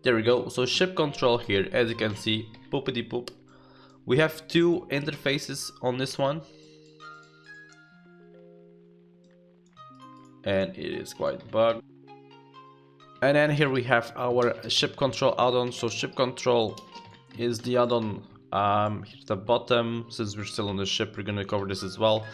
There we go. So ship control here, as you can see, poopity poop. We have two interfaces on this one, and it is quite bugged. And then here we have our ship control add-on. So ship control is the add-on here at the bottom. Since we're still on the ship, we're gonna cover this as well.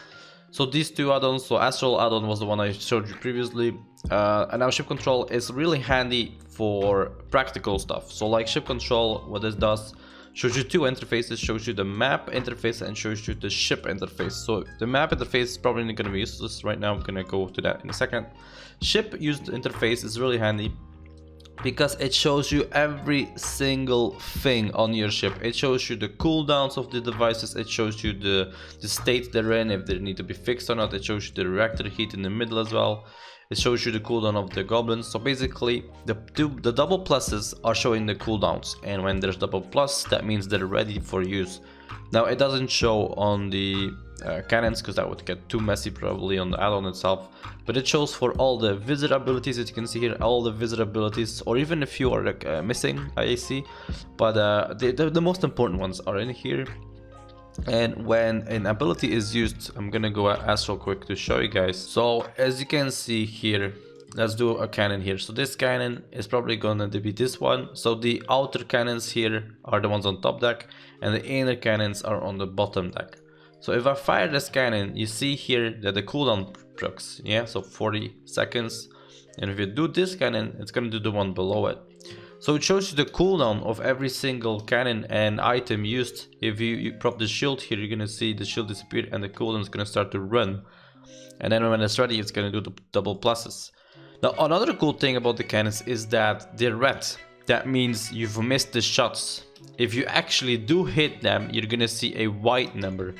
So these two add-ons, so Astral add-on was the one I showed you previously, and now ship control is really handy for practical stuff. So like ship control, what this does, shows you two interfaces, shows you the map interface and shows you the ship interface. So the map interface is probably not going to be useless right now, I'm going to go to that in a second. Ship used interface is really handy because it shows you every single thing on your ship. It shows you the cooldowns of the devices, it shows you the state they're in, if they need to be fixed or not. It shows you the reactor heat in the middle as well. It shows you the cooldown of the goblins. So basically the double pluses are showing the cooldowns, and when there's double plus, that means they're ready for use. Now it doesn't show on the cannons because that would get too messy probably on the add-on itself, but it shows for all the visitor abilities. As you can see here, all the visitor abilities, or even a few are like missing, I see, but the most important ones are in here. And when an ability is used, I'm gonna go astral quick to show you guys. So as you can see here, let's do a cannon here. So this cannon is probably gonna be this one. So the outer cannons here are the ones on top deck, and the inner cannons are on the bottom deck. So if I fire this cannon, you see here that the cooldown procs, yeah, so 40 seconds. And if you do this cannon, it's gonna do the one below it. So it shows you the cooldown of every single cannon and item used. If you prop the shield here, you're gonna see the shield disappear and the cooldown is gonna start to run. And then when it's ready, it's gonna do the double pluses. Now another cool thing about the cannons is that they're red. That means you've missed the shots. If you actually do hit them, you're gonna see a white number.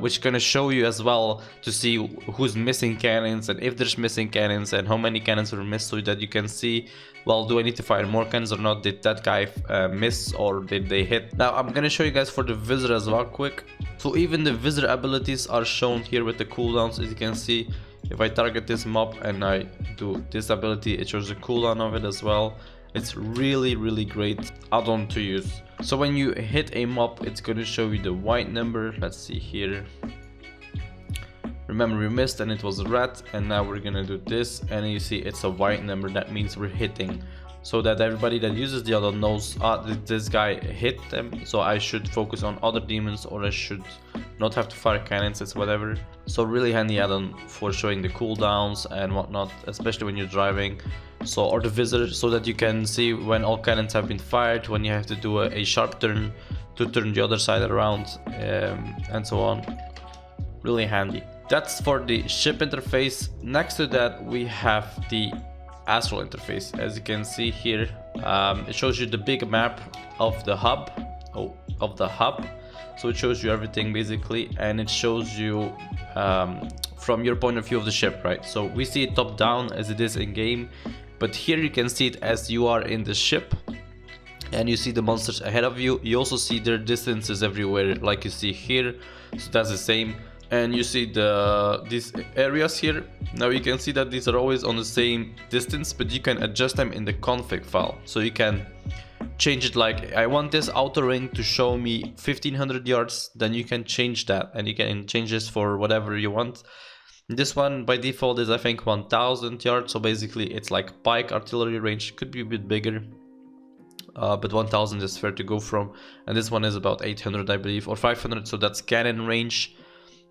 Which gonna show you as well to see who's missing cannons and if there's missing cannons and how many cannons were missed, so that you can see, well, do I need to fire more cannons or not? Did that guy miss or did they hit? Now I'm gonna show you guys for the visitor as well quick. So even the visitor abilities are shown here with the cooldowns. As you can see, if I target this mob and I do this ability, it shows the cooldown of it as well. It's really great add-on to use. So when you hit a mob, it's going to show you the white number. Let's see here. Remember, we missed and it was red, and now we're gonna do this and you see it's a white number. That means we're hitting, so that everybody that uses the add-on knows this guy hit them, so I should focus on other demons, or I should not have to fire cannons. It's whatever. So really handy add-on for showing the cooldowns and whatnot, especially when you're driving. So, or the visitor, so that you can see when all cannons have been fired, when you have to do a sharp turn to turn the other side around, and so on. Really handy. That's for the ship interface. Next to that we have the astral interface. As you can see here, it shows you the big map of the hub. So it shows you everything basically, and it shows you from your point of view of the ship, right? So we see it top down as it is in game, but here you can see it as you are in the ship, and you see the monsters ahead of you. You also see their distances everywhere, like you see here. So that's the same. And you see these areas here. Now you can see that these are always on the same distance, but you can adjust them in the config file. So you can change it, like I want this outer ring to show me 1500 yards, then you can change that, and you can change this for whatever you want. This one by default is I think 1000 yards, so basically it's like pike artillery range. Could be a bit bigger, but 1000 is fair to go from. And this one is about 800 I believe, or 500, so that's cannon range.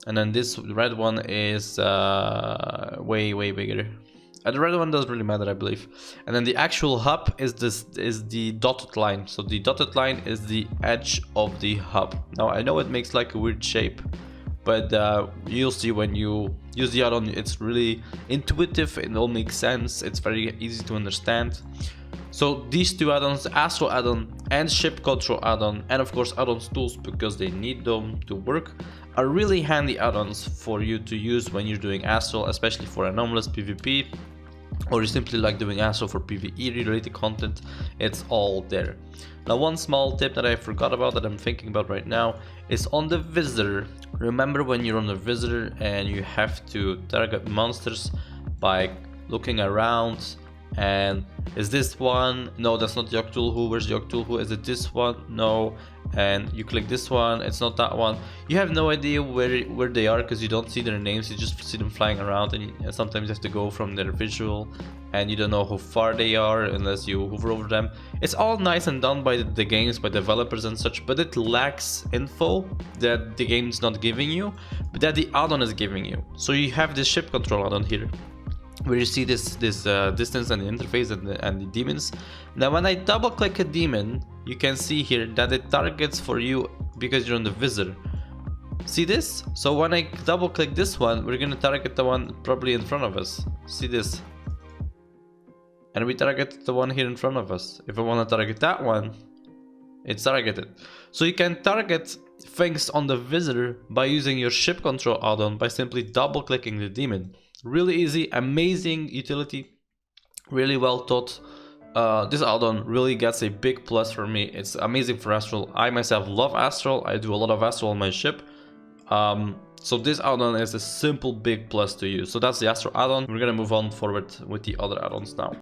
And then this red one is way bigger. And the red one doesn't really matter, I believe. And then the actual hub is the dotted line. So the dotted line is the edge of the hub. Now I know it makes like a weird shape, but you'll see when you use the add-on, it's really intuitive, it all makes sense, it's very easy to understand. So these two add-ons, Astral add-on and Ship Control add-on, and of course add-ons tools, because they need them to work, are really handy add-ons for you to use when you're doing Astral, especially for anomalous PvP, or you simply like doing Astral for PvE related content. It's all there. Now one small tip that I forgot about that I'm thinking about right now is on the visitor. Remember when you're on the visitor and you have to target monsters by looking around And is this one? No, that's not the Octulhu. Where's the Octulhu? Is it this one? No. And you click this one, it's not that one. You have no idea where they are because you don't see their names, you just see them flying around, and sometimes you have to go from their visual and you don't know how far they are unless you hover over them. It's all nice and done by the games, by developers and such, but it lacks info that the game's not giving you, but that the add-on is giving you. So you have this ship control add-on here, where you see this distance and the interface and the demons. Now when I double click a demon, you can see here that it targets for you because you're on the visor. See this? So when I double click this one, we're gonna target the one probably in front of us. See this? And we target the one here in front of us. If I want to target that one, it's targeted. So you can target things on the visor by using your ship control add-on by simply double clicking the demon. Really easy, amazing utility, really well thought. This add-on really gets a big plus for me. It's amazing for Astral. I myself love Astral. I do a lot of Astral on my ship. So this add-on is a simple big plus to you. So that's the Astral add-on. We're gonna move on forward with the other add-ons now.